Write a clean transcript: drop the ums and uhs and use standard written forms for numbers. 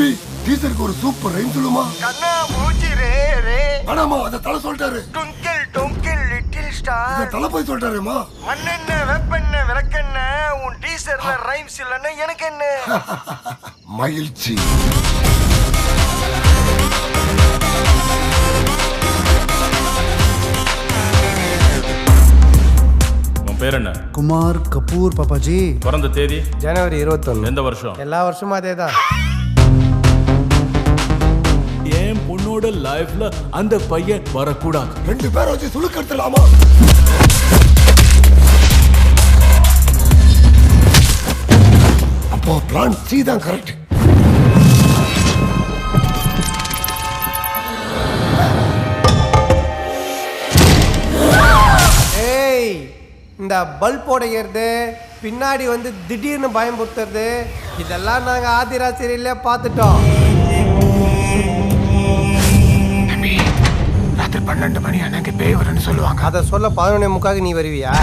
தம்பி டீச்சருக்கு ஒரு சூப்பர் ரைம் சொல்லுமா? கண்ணா மூஞ்சி ரே ரே. வேணாமா, அந்த தலை சொல்லிட்டாரு. டுங்கிள் டுங்கிள் லிட்டில் ஸ்டார். இந்த தலை போய் சொல்லிட்டாருமா. மண்ணெண்ண வெப்பெண்ண விளக்கெண்ண உன் டீசர்ல ரைம்ஸ் இல்லைன்னா எனக்கு என்ன? மகிழ்ச்சி. பேர் என்ன? குமார் கபூர் பாப்பாஜி. பிறந்த தேதி? ஜனவரி 21. எந்த வருஷம்? எல்லா வருஷமும் அதேதான். என் பொண்ணோட லைஃப்ல அந்த பையன் வரக்கூடாது. 2 பேரை வச்சு சுளுக்கு எடுத்துலாமா? அப்போ பிளான் சி தான் கரெக்ட். இந்த பல்ப் உடைக்கிறது, பின்னாடி வந்து திடீர்னு பயமுறுத்துறது, இதெல்லாம் நாங்க ஆதிரா சீரியல்ல பார்த்துட்டோம். ராத்திரி 12 மணி அன்னைக்கு பேய் வரும்னு சொல்லுவாங்க. அதை சொல்ல 11:45 நீ வருவியா?